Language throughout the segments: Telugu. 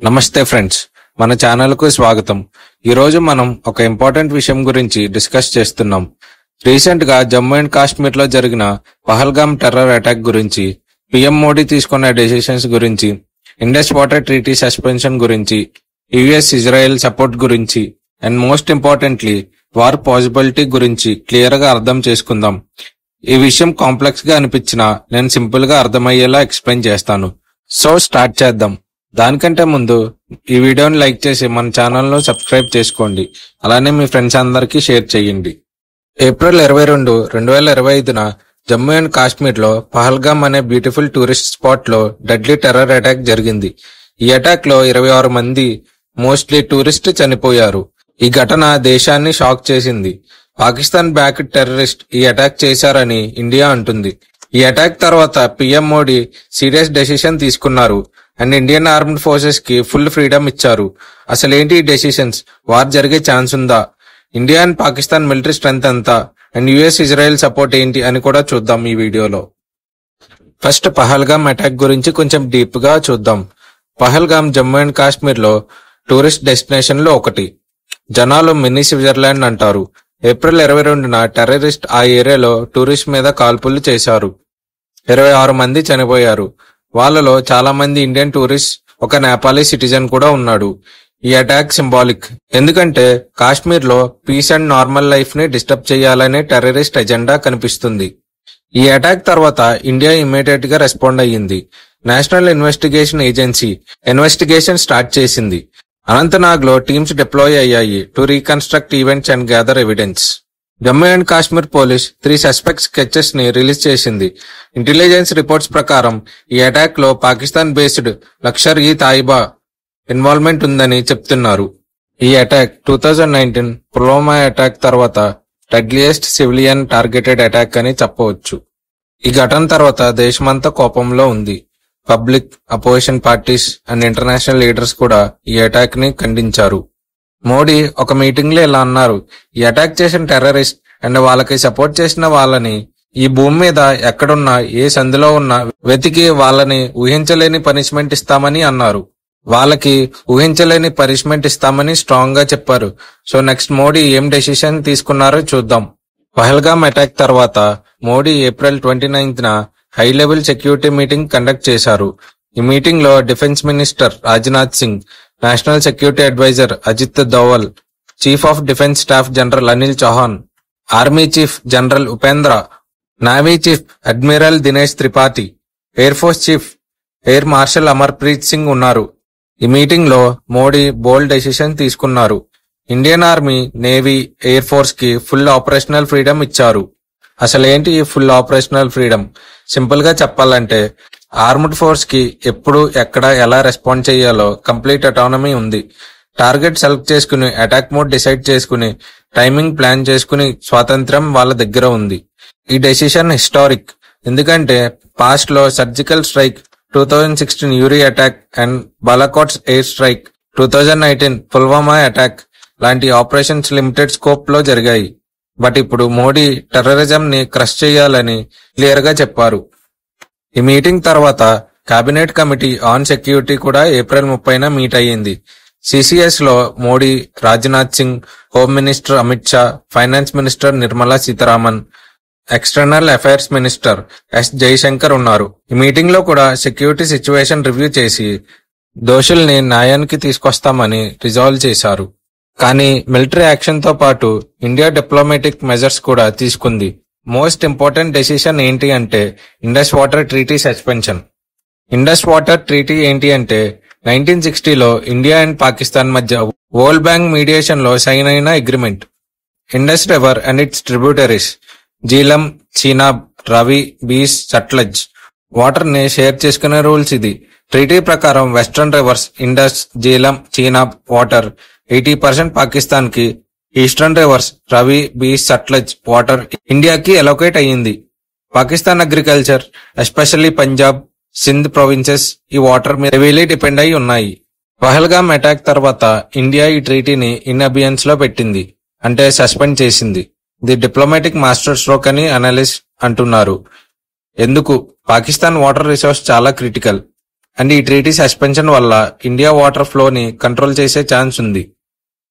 నమస్తే ఫ్రెండ్స్, మన ఛానల్ కు స్వాగతం. ఈ రోజు మనం ఒక ఇంపార్టెంట్ విషయం గురించి డిస్కస్ చేస్తున్నాం. రీసెంట్ గా జమ్మూ అండ్ కాశ్మీర్ లో జరిగిన పహల్గామ్ టెర్రర్ అటాక్ గురించి, పిఎం మోడీ తీసుకున్న డెసిషన్స్ గురించి, ఇండస్ వాటర్ ట్రీటీ సస్పెన్షన్ గురించి, యుఎస్ ఇజ్రాయెల్ సపోర్ట్ గురించి and most importantly war possibility గురించి క్లియర్ గా అర్థం చేసుకుందాం. ఈ విషయం కాంప్లెక్స్ గా అనిపించినా నేను సింపుల్ గా అర్థమయ్యేలా ఎక్స్ప్లెయిన్ చేస్తాను. సో స్టార్ట్ చేద్దాం. దానికంటే ముందు ఈ వీడియోని లైక్ చేసి మన ఛానల్ ను సబ్స్క్రైబ్ చేసుకోండి. అలానే మీ ఫ్రెండ్స్ అందరికీ షేర్ చేయండి. ఏప్రిల్ 22, 2025న జమ్మూ అండ్ కాశ్మీర్ లో పహల్గామ్ అనే బ్యూటిఫుల్ టూరిస్ట్ స్పాట్ లో డెడ్లీ టెర్రర్ అటాక్ జరిగింది. ఈ అటాక్ లో 26 మంది మోస్ట్లీ టూరిస్ట్ చనిపోయారు. ఈ ఘటన దేశాన్ని షాక్ చేసింది. పాకిస్తాన్ బ్యాక్ టెర్రరిస్ట్ ఈ అటాక్ చేశారని ఇండియా అంటుంది. ఈ అటాక్ తర్వాత పిఎం మోడీ సీరియస్ డెసిషన్ తీసుకున్నారు అండ్ ఇండియన్ ఆర్మ్డ్ ఫోర్సెస్ కి ఫుల్ ఫ్రీడమ్ ఇచ్చారు. అసలేంటి ఈ డెసిషన్స్? వార్ జరిగే ఛాన్స్ ఉందా? India and Pakistan military strength ఎంత? అండ్ యుఎస్ ఇజ్రాయెల్ సపోర్ట్ ఏంటి అని కూడా చూద్దాం ఈ వీడియోలో. ఫస్ట్ పహల్గామ్ అటాక్ గురించి కొంచెం డీప్ గా చూద్దాం. పహల్గామ్ జమ్మూ అండ్ కాశ్మీర్ లో టూరిస్ట్ డెస్టినేషన్ లో ఒకటి. జనాలు మినీ స్విట్జర్లాండ్ అంటారు. ఏప్రిల్ 22న టెర్రరిస్ట్ ఆ ఏరియాలో టూరిస్ట్ మీద కాల్పులు చేశారు. 26 మంది చనిపోయారు. వాళ్ళలో చాలా మంది ఇండియన్ టూరిస్ట్, ఒక నేపాలీ సిటిజన్ కూడా ఉన్నాడు. ఈ అటాక్ సింబాలిక్, ఎందుకంటే కాశ్మీర్ లో పీస్ అండ్ నార్మల్ లైఫ్ ని డిస్టర్బ్ చేయాలనే టెర్రరిస్ట్ ఎజెండా కనిపిస్తుంది. ఈ అటాక్ తర్వాత ఇండియా ఇమ్మీడియట్ గా రెస్పాండ్ అయ్యింది. National investigation agency investigation start చేసింది. అనంతనాగ్ లో టీమ్స్ డిప్లాయ్ అయ్యాయి to reconstruct events and gather evidence. Jammu and Kashmir police 3 suspect sketches ని రిలీజ్ చేసింది. ఇంటెలిజెన్స్ రిపోర్ట్స్ ప్రకారం ఈ అటాక్ లో పాకిస్తాన్ బేస్డ్ లష్కర్-ఇ-తయిబా ఇన్వాల్వ్మెంట్ ఉందని చెప్తున్నారు. ఈ అటాక్ 2019 పుల్వామా అటాక్ తర్వాత డెడ్లియెస్ట్ సివిలియన్ టార్గెటెడ్ అటాక్ అని చెప్పవచ్చు. ఈ ఘటన తర్వాత దేశమంతా కోపంలో ఉంది. Public, opposition parties and international leaders కూడా ఈ అటాక్ ని ఖండించారు. మోడీ ఒక మీటింగ్ లో ఇలా అన్నారు: ఈ అటాక్ చేసిన టెర్రరిస్ట్ అండ్ వాళ్ళకి సపోర్ట్ చేసిన వాళ్ళని ఈ భూమి మీద ఎక్కడున్నా, ఏ సందులో ఉన్నా వెతికి వాళ్ళని ఊహించలేని పనిష్మెంట్ ఇస్తామని అన్నారు. వాళ్ళకి ఊహించలేని పనిష్మెంట్ ఇస్తామని స్ట్రాంగ్ గా చెప్పారు. సో నెక్స్ట్ మోడీ ఏం డెసిషన్ తీసుకున్నారో చూద్దాం. పహల్గామ్ అటాక్ తర్వాత మోడీ ఏప్రిల్ 29న high level security meeting conduct చేశారు. ఈ మీటింగ్ లో defence minister Rajnath Singh, national security adviser Ajit Doval, chief of defence staff general Anil Chauhan, army chief general Upendra, navy chief admiral Dinesh Tripathi, air force chief air marshal Amarpreet Singh ఉన్నారు. ఈ మీటింగ్ లో మోడీ బోల్డ్ డెసిషన్ తీసుకున్నారు. Indian army, navy, air force కి ఫుల్ ఆపరేషనల్ ఫ్రీడమ్ ఇచ్చారు. అసలేంటి ఈ ఫుల్ ఆపరేషనల్ ఫ్రీడమ్? సింపుల్ గా చెప్పాలంటే ఆర్మ్డ్ ఫోర్స్ కి ఎప్పుడు, ఎక్కడ, ఎలా రెస్పాండ్ చేయాలో కంప్లీట్ అటానమీ ఉంది. టార్గెట్ సెలెక్ట్ చేసుకుని, అటాక్ మోడ్ డిసైడ్ చేసుకుని, టైమింగ్ ప్లాన్ చేసుకుని స్వాతంత్ర్యం వాళ్ళ దగ్గర ఉంది. ఈ డెసిషన్ హిస్టారిక్, ఎందుకంటే పాస్ట్ లో surgical strike, 2016 Uri attack and Balakot air strike, 2019 Pulwama attack లాంటి ఆపరేషన్స్ లిమిటెడ్ స్కోప్ లో జరిగాయి. బట్ ఇప్పుడు మోడీ టెర్రరిజం ని క్రష్ చేయాలని క్లియర్ గా చెప్పారు. ఈ మీటింగ్ తర్వాత కేబినెట్ కమిటీ ఆన్ సెక్యూరిటీ కూడా ఏప్రిల్ 30న మీట్ అయ్యింది. సిసిఎస్ లో Modi, Rajnath Singh, home minister Amit Shah, finance minister Nirmala Sitharaman, external affairs minister S Jaishankar ఉన్నారు. ఈ మీటింగ్ లో కూడా సెక్యూరిటీ సిచ్యువేషన్ రివ్యూ చేసి దోషుల్ని న్యాయానికి తీసుకొస్తామని రిజాల్వ్ చేశారు. కానీ మిలిటరీ యాక్షన్ తో పాటు ఇండియా డిప్లొమాటిక్ మెజర్స్ కూడా తీసుకుంది. మోస్ట్ ఇంపార్టెంట్ డెసిషన్ ఏంటి అంటే Indus water treaty suspension. Indus water treaty ఏంటి అంటే 1960లో ఇండియా అండ్ పాకిస్తాన్ మధ్య వరల్డ్ బ్యాంక్ మీడియేషన్ లో సైన్ అయిన agreement. Indus river and it's tributaries Jhelum, Chenab, Ravi, బీస్, సట్లెజ్ వాటర్ ని షేర్ చేసుకునే రూల్స్ ఇది. ట్రీటీ ప్రకారం western reverse Indus, Jhelum, Chenab water 80% Pakistan కి, ఈస్టర్న్ రివర్స్ రవి, బీస్, సట్లెజ్ వాటర్ ఇండియాకి అలోకేట్ అయ్యింది. Pakistan agriculture, especially Punjab, Sindh provinces ఈ వాటర్ మీద హెవీలీ డిపెండ్ అయి ఉన్నాయి. పహల్గామ్ అటాక్ తర్వాత ఇండియా ఈ ట్రీటీని ఇన్ అబియన్స్ లో పెట్టింది, అంటే సస్పెండ్ చేసింది. ది డిప్లొమాటిక్ మాస్టర్ స్ట్రోక్ అని అనలిస్ట్ అంటున్నారు. ఎందుకు? పాకిస్తాన్ వాటర్ రిసోర్స్ చాలా క్రిటికల్. అండ్ ఈ ట్రీటీ సస్పెన్షన్ వల్ల ఇండియా వాటర్ ఫ్లోని కంట్రోల్ చేసే ఛాన్స్ ఉంది.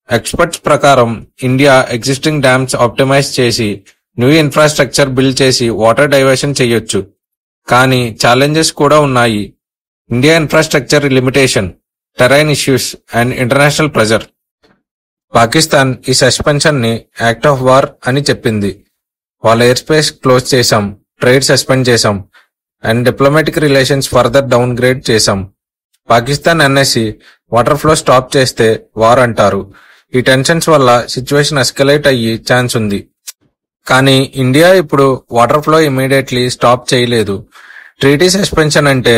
ఎక్స్పర్ట్స్ ప్రకారం ఇండియా ఎగ్జిస్టింగ్ డ్యామ్స్ ఆప్టిమైజ్ చేసి న్యూ ఇన్ఫ్రాస్ట్రక్చర్ బిల్డ్ చేసి వాటర్ డైవర్షన్ చేయొచ్చు. కానీ ఛాలెంజెస్ కూడా ఉన్నాయి. India infrastructure limitation, terrain issues and international pressure. Pakistan ఈ సస్పెన్షన్ ని యాక్ట్ ఆఫ్ వార్ అని చెప్పింది. వాళ్ళ ఎయిర్ స్పేస్ క్లోజ్ చేశాం, ట్రేడ్ సస్పెండ్ చేశాం and diplomatic relations further downgrade చేశాం. Pakistan NSC water flow stop చేస్తే వార్ అంటారు. ఈ టెన్షన్స్ వల్ల సిచ్యువేషన్ ఎస్కలేట్ అయ్యి ఛాన్స్ ఉంది. కానీ ఇండియా ఇప్పుడు వాటర్ ఫ్లో ఇమీడియట్లీ స్టాప్ చేయలేదు. ట్రీటీ సస్పెన్షన్ అంటే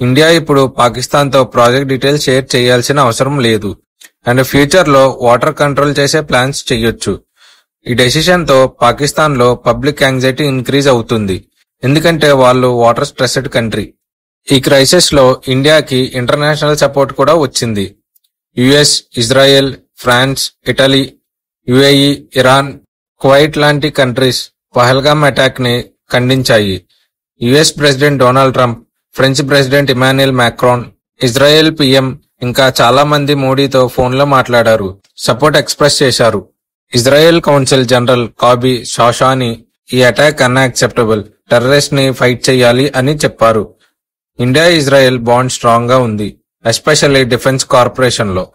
ఇండియా ఇప్పుడు పాకిస్తాన్ తో ప్రాజెక్ట్ డీటెయిల్స్ షేర్ చేయాల్సిన అవసరం లేదు అండ్ ఫ్యూచర్ లో వాటర్ కంట్రోల్ చేసే ప్లాన్స్ చేయొచ్చు. ఈ డెసిషన్ తో పాకిస్తాన్ లో పబ్లిక్ యాంగ్జైటీ ఇంక్రీజ్ అవుతుంది, ఎందుకంటే వాళ్ళు వాటర్ స్ట్రెస్డ్ కంట్రీ. ఈ క్రైసిస్ లో ఇండియాకి ఇంటర్నేషనల్ సపోర్ట్ కూడా వచ్చింది. US, Israel, France, Italy, UAE, Iran, Kuwait లాంటి కంట్రీస్ పహల్గామ్ అటాక్ ని ఖండించాయి. US president Donald Trump, French president Emmanuel Macron, Israel PM ఇంకా చాలా మంది మోడీతో ఫోన్లో మాట్లాడారు, సపోర్ట్ ఎక్స్ప్రెస్ చేశారు. Israel council general Kobbi Shoshani ఈ అటాక్ అన్యాక్సెప్టబుల్, టెర్రరిస్ట్ ని ఫైట్ చేయాలి అని చెప్పారు. ఇండియా ఇజ్రాయెల్ బాండ్ స్ట్రాంగ్ గా ఉంది, ఎస్పెషల్లీ డిఫెన్స్ కార్పొరేషన్ లో.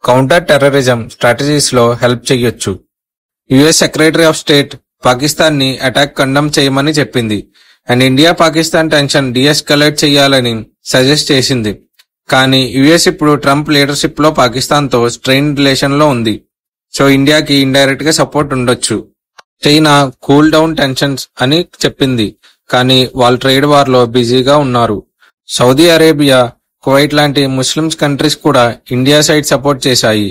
కౌంటర్ టెర్రరిజం స్ట్రాటజీస్ లో హెల్ప్ చేయొచ్చు. US secretary of state Pakistan ని అటాక్ కండమ్ చేయమని చెప్పింది and India Pakistan tension de-escalate చేయాలని సజెస్ట్ చేసింది. కానీ యుఎస్ ఇప్పుడు ట్రంప్ లీడర్షిప్ లో పాకిస్తాన్ తో స్ట్రెయిన్ రిలేషన్ లో ఉంది. సో ఇండియాకి ఇండైరెక్ట్ గా సపోర్ట్ ఉండొచ్చు. చైనా కూల్ డౌన్ టెన్షన్స్ అని చెప్పింది, కానీ వాళ్ళు ట్రేడ్ వార్ లో బిజీగా ఉన్నారు. సౌదీ అరేబియా, కువైట్ లాంటి ముస్లిమ్స్ కంట్రీస్ కూడా ఇండియా సైడ్ సపోర్ట్ చేశాయి,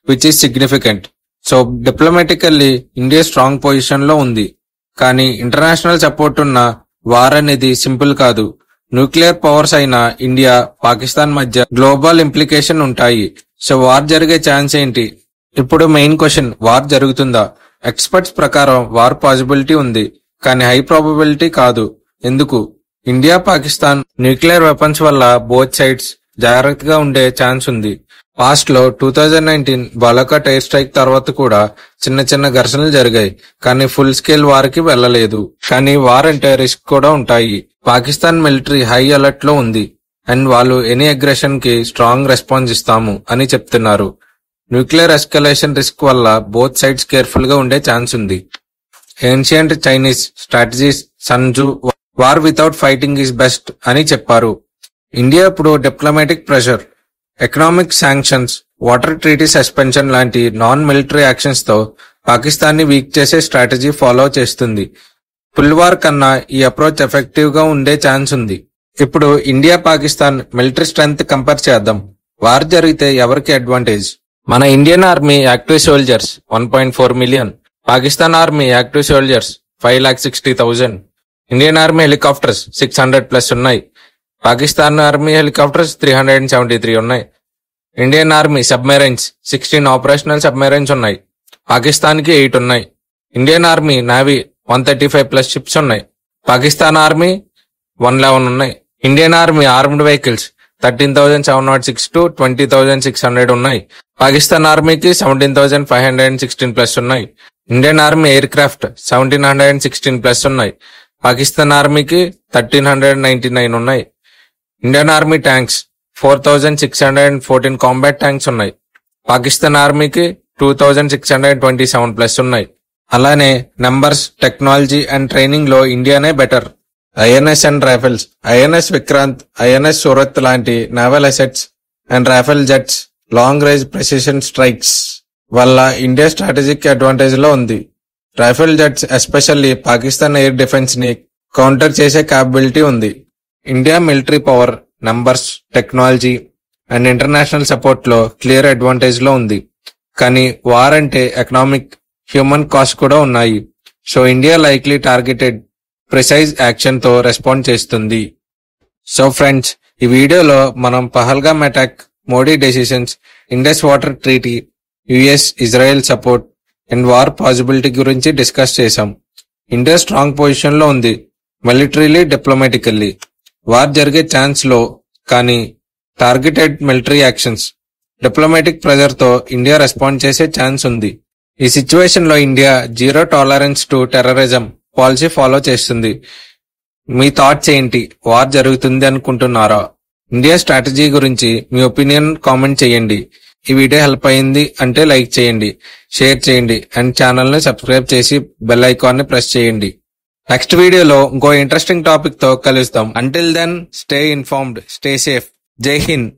which is significant. So డిప్లొమాటికల్లీ India strong position లో ఉంది. కానీ ఇంటర్నేషనల్ సపోర్ట్ ఉన్న వార్ అనేది సింపుల్ కాదు. న్యూక్లియర్ పవర్స్ అయిన ఇండియా, పాకిస్తాన్ మధ్య గ్లోబల్ ఇంప్లికేషన్ ఉంటాయి. సో వార్ జరిగే ఛాన్స్ ఏంటి? ఇప్పుడు మెయిన్ క్వశ్చన్, వార్ జరుగుతుందా? ఎక్స్పర్ట్స్ ప్రకారం వార్ పాసిబిలిటీ ఉంది, కానీ హై ప్రాబబిలిటీ కాదు. ఎందుకు? ఇండియా, పాకిస్తాన్ న్యూక్లియర్ వెపన్స్ వల్ల బోత్ సైడ్స్ జాగ్రత్తగా ఉండే ఛాన్స్ ఉంది. పాస్ట్ లో 2019 బాలాకోట్ ఎయిర్ స్ట్రైక్ తర్వాత కూడా చిన్న చిన్న ఘర్షణలు జరిగాయి, కానీ ఫుల్ స్కేల్ వార్ కి వెళ్లలేదు. కానీ వార్ అంటే రిస్క్ కూడా ఉంటాయి. పాకిస్తాన్ మిలిటరీ హై అలర్ట్ లో ఉంది అండ్ వాళ్ళు ఎనీ అగ్రెషన్ కి స్ట్రాంగ్ రెస్పాన్స్ ఇస్తాము అని చెప్తున్నారు. న్యూక్లియర్ ఎస్కలేషన్ రిస్క్ వల్ల బోత్ సైడ్స్ కేర్ఫుల్ గా ఉండే ఛాన్స్ ఉంది. Ancient Chinese strategies Sun Tzu war without fighting is best అని చెప్పారు. ఇండియా ఇప్పుడు diplomatic pressure, economic sanctions, water treaty suspension లాంటి నాన్ మిలిటరీ యాక్షన్స్ తో పాకిస్తాన్ ని వీక్ చేసే స్ట్రాటజీ ఫాలో చేస్తుంది. ఫుల్ వార్ కన్నా ఈ అప్రోచ్ ఎఫెక్టివ్ గా ఉండే ఛాన్స్ ఉంది. ఇప్పుడు India, Pakistan military strength compare చేద్దాం. వార్ జరిగితే ఎవరికి అడ్వాంటేజ్? మన Indian army active soldiers 1.4 million, Pakistan army active soldiers 5,60,000, Indian army helicopters 600+ ఉన్నాయి, పాకిస్తాన్ ఆర్మీ హెలికాప్టర్స్ 373 ఉన్నాయి. Indian army submarines 16 operational submarines ఉన్నాయి, పాకిస్తాన్ కి 8 ఉన్నాయి. ఇండియన్ ఆర్మీ నావీ 135+ షిప్స్ ఉన్నాయి, పాకిస్తాన్ ఆర్మీ 111 ఉన్నాయి. Indian army armed vehicles 13,706 to 20,600 ఉన్నాయి, పాకిస్తాన్ ఆర్మీకి 17,516+ ఉన్నాయి. ఇండియన్ ఆర్మీ ఎయిర్ క్రాఫ్ట్ 1,716+ ఉన్నాయి, పాకిస్తాన్ ఆర్మీకి 1,399 ఉన్నాయి. Indian army tanks 4,614 combat tanks ఉన్నాయి, పాకిస్తాన్ ఆర్మీకి 2,627+ ఉన్నాయి. అలానే నంబర్స్, టెక్నాలజీ అండ్ ట్రైనింగ్ లో ఇండియానే better. INS and Rafales, INS Vikrant, INS Surat లాంటి naval assets and Rafale jets long range precision strikes వల్ల ఇండియా స్ట్రాటజిక్ అడ్వాంటేజ్ లో ఉంది. Rafale jets especially Pakistan air defence ని కౌంటర్ చేసే క్యాపబిలిటీ ఉంది. India military power, numbers, technology and international support లో క్లియర్ అడ్వాంటేజ్ లో ఉంది. కానీ వార్ అంటే ఎకనామిక్, హ్యూమన్ కాస్ట్ కూడా ఉన్నాయి. So India likely targeted precise action తో రెస్పాండ్ చేస్తుంది. సో ఫ్రెండ్స్, ఈ వీడియోలో మనం Pahalgam attack, Modi decisions, Indus water treaty, US Israel support and war possibility గురించి డిస్కస్ చేశాం. ఇండియా స్ట్రాంగ్ పొజిషన్ లో ఉంది, మిలిటరీలీ, డిప్లొమాటికల్లీ. వార్ జరిగే ఛాన్స్ లో, కానీ targeted military actions, diplomatic pressure తో ఇండియా రెస్పాండ్ చేసే ఛాన్స్ ఉంది. ఈ సిచ్యువేషన్ లో India zero tolerance to terrorism policy follow చేస్తుంది. మీ థాట్స్ ఏంటి? వార్ జరుగుతుంది అనుకుంటున్నారా? ఇండియా స్ట్రాటజీ గురించి మీ ఒపీనియన్ కామెంట్ చేయండి. ఈ వీడియో హెల్ప్ అయింది అంటే లైక్ చేయండి, షేర్ చేయండి అండ్ ఛానల్ ని సబ్స్క్రైబ్ చేసి బెల్ ఐకాన్ ని ప్రెస్ చేయండి. నెక్స్ట్ వీడియోలో ఇంకో ఇంట్రెస్టింగ్ టాపిక్ తో కలుస్తాం. Until then stay informed, stay safe. Jai Hind.